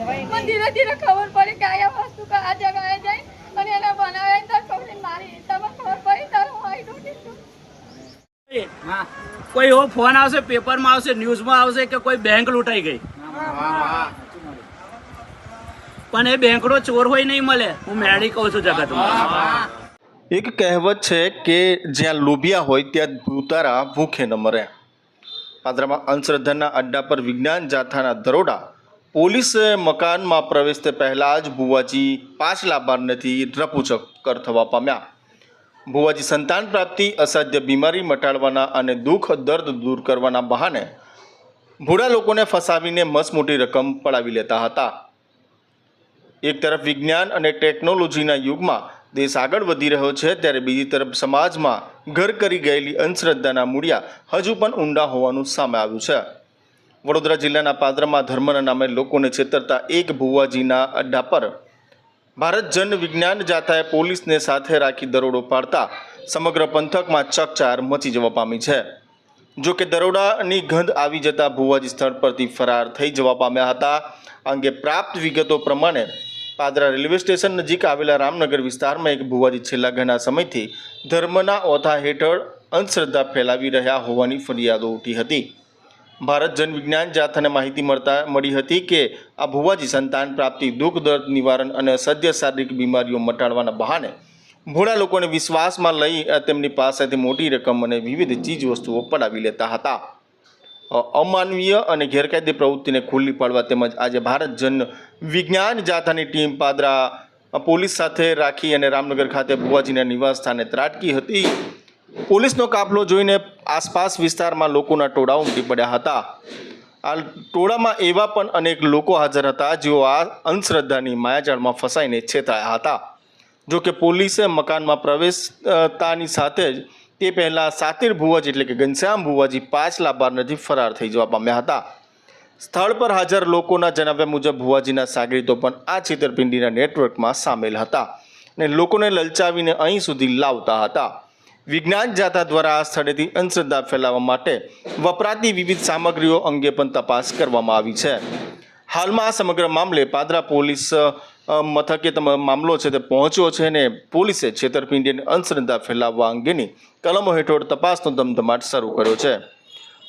મને ધીરે ધીરે ખબર પડી કે આ વસ્તુ આ જગ્યાએ જાય અને એને બનાવે તો છોકરી મારી તમે ખબર પડી તો હું આવી દઉં હા કોઈ એવો ફોન આવશે, પેપરમાં આવશે, ન્યૂઝમાં આવશે કે કોઈ બેંક લૂંટાઈ ગઈ, પણ એ બેંકનો ચોર હોય નહીં મળે. હું મેળી કહું છું જગતમાં. એક કહેવત છે કે જ્યાં લોભિયા હોય ત્યાં ભૂતારા ભૂખે ન મરે. પાદરામાં અંધશ્રદ્ધાના અડ્ડા પર વિજ્ઞાન જાથાના દરોડા. પોલીસે મકાનમાં પ્રવેશતે પહેલાં જ ભુવાજી 5 લાભાર્થીથી રફુચક્કર થવા પામ્યા. ભુવાજી સંતાન પ્રાપ્તિ, અસાધ્ય બીમારી મટાડવાના અને દુઃખ દર્દ દૂર કરવાના બહાને ભોળા લોકોને ફસાવીને મસમોટી રકમ પડાવી લેતા હતા. એક તરફ વિજ્ઞાન અને ટેકનોલોજીના યુગમાં દેશ આગળ વધી રહ્યો છે, ત્યારે બીજી તરફ સમાજમાં ઘર કરી ગયેલી અંધશ્રદ્ધાના મૂળિયા હજુ પણ ઊંડા હોવાનું સામે આવ્યું છે. વડોદરા જિલ્લાના પાદરામાં ધર્મના નામે લોકોને છેતરતા એક ભુવાજીના અડ્ડા પર ભારત જન વિજ્ઞાન જાથાએ પોલીસને સાથે રાખી દરોડો પાડતા સમગ્ર પંથકમાં ચકચાર મચી જવા પામી છે. જો કે દરોડાની ગંધ આવી જતા ભુવાજી સ્થળ પરથી ફરાર થઈ જવા પામ્યા હતા. આ અંગે પ્રાપ્ત વિગતો પ્રમાણે પાદરા રેલવે સ્ટેશન નજીક આવેલા રામનગર વિસ્તારમાં એક ભુવાજી છેલ્લા ઘણા સમયથી ધર્મના ઓથા હેઠળ અંધશ્રદ્ધા ફેલાવી રહ્યા હોવાની ફરિયાદો ઉઠી હતી. ભારત જન વિજ્ઞાન જાથાને માહિતી મળી હતી કે આ ભુવાજી સંતાન પ્રાપ્તિ, દુઃખ દર્દ નિવારણ અને અસાધ્ય શારીરિક બીમારીઓ મટાડવાના બહાને ભોળા લોકોને વિશ્વાસમાં લઈ તેમની પાસેથી મોટી રકમ અને વિવિધ ચીજ વસ્તુઓ પડાવી લેતા હતા. અમાનવીય અને ગેરકાયદે પ્રવૃત્તિને ખુલ્લી પાડવા તેમજ આજે ભારત જન વિજ્ઞાન જાથાની ટીમ પાદરા પોલીસ સાથે રાખી અને રામનગર ખાતે ભુવાજીના નિવાસ સ્થાને ત્રાટકી હતી. પોલીસનો કાફલો જોઈને આસપાસ વિસ્તારમાં લોકોના ટોળા ઉમટી પડ્યા હતા. આ ટોળામાં એવા પણ અનેક લોકો હાજર હતા જેઓ આ અંધશ્રદ્ધાની માયાજાળમાં ફસાઈને છેતરાયા હતા. જો કે પોલીસે મકાનમાં પ્રવેશતાની સાથે જ તે પહેલાં સાતીર ભુવાજી એટલે કે ઘનશ્યામ ભુવાજી 5 લાભાર્થીથી ફરાર થઈ જવા પામ્યા હતા. સ્થળ પર હાજર લોકોના જણાવ્યા મુજબ ભુવાજીના સાગરીતો પણ આ છેતરપિંડીના નેટવર્કમાં સામેલ હતા અને લોકોને લલચાવીને અહીં સુધી લાવતા હતા. વિજ્ઞાન જાથા દ્વારા આ સ્થળેથી અંધશ્રદ્ધા ફેલાવવા માટે વપરાતી વિવિધ સામગ્રીઓ અંગે પણ તપાસ કરવામાં આવી છે. હાલમાં આ સમગ્ર મામલે પાદરા પોલીસ મથકે મામલો છે તે પહોંચ્યો છે અને પોલીસે છેતરપિંડી અને અંધશ્રદ્ધા ફેલાવવા અંગેની કલમો હેઠળ તપાસનો ધમધમાટ શરૂ કર્યો છે.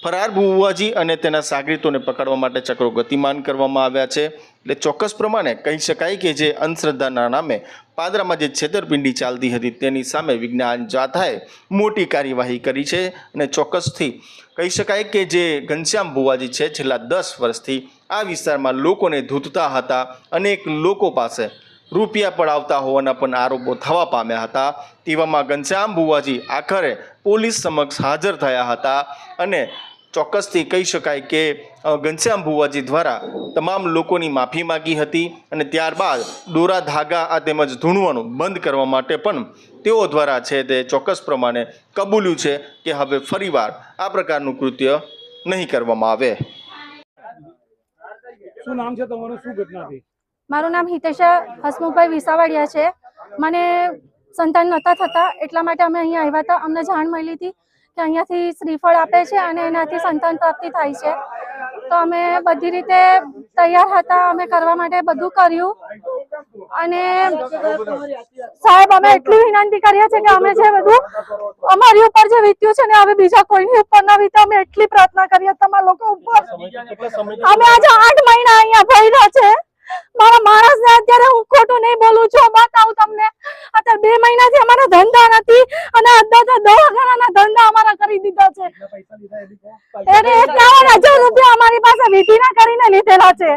ફરાર ભુવાજી અને તેના સાગરીતોને પકડવા માટે ચક્રો ગતિમાન કરવામાં આવ્યા છે. એટલે ચોક્કસ પ્રમાણે કહી શકાય કે જે અંધશ્રદ્ધાના નામે પાદરામાં જે છેતરપિંડી ચાલતી હતી તેની સામે વિજ્ઞાન જાથાએ મોટી કાર્યવાહી કરી છે. અને ચોક્કસથી કહી શકાય કે જે ઘનશ્યામ ભુવાજી છે છેલ્લા 10 વર્ષથી આ વિસ્તારમાં લોકોને ધૂતતા હતા. અનેક લોકો પાસે રૂપિયા પડાવતા હોવાના પણ આરોપો થવા પામ્યા હતા. તેવામાં ઘનશ્યામ ભુવાજી આખરે પોલીસ સમક્ષ હાજર થયા હતા અને ચોક્કસથી કહી શકાય કે ઘનશ્યામ ભુવાજી દ્વારા તમામ લોકોની માફી માગી હતી અને ત્યારબાદ દોરા ધાગા આ તેમજ ધૂણવાનું બંધ કરવા માટે પણ તેઓ દ્વારા છે તે ચોક્કસ પ્રમાણે કબૂલ્યું છે કે હવે ફરીવાર આ પ્રકારનું કૃત્ય નહીં કરવામાં આવે. શું નામ છે તમારું, શું ઘટના થઈ? મારું નામ હિતેશા હસમુખભાઈ વિસાવડિયા છે. મને સંતાન નહોતા થતા એટલા માટે અમે અહીંયા આવ્યા હતા. અમને જાણ મળી હતી કે અહીંયાથી શ્રીફળ આપે છે અને એનાથી સંતાન પ્રાપ્તિ થાય છે. તો અમે બધી રીતે તૈયાર હતા, અમે કરવા માટે બધું કર્યું. અને સાહેબ અમે એટલી વિનંતી કરીએ છીએ કે અમે જે બધું અમારી ઉપર જે વીત્યું છે ને હવે બીજા કોઈની ઉપર ના વીતે. અમે એટલી પ્રાર્થના કરીએ તમારા લોકો ઉપર. અમે આજે 8 મહિના અહીંયા ભર્યા છે. મારા માણસ ને અત્યારે હું ખોટું નહીં બોલું છું, બતાવું તમને. અત્યારે 2 મહિનાથી અમારા ધંધા નથી અને દવાખાનાના ધંધા અમારા કરી દીધા છે. એને 51,000 રૂપિયા અમારી પાસે વિધિના કરીને લીધેલા છે.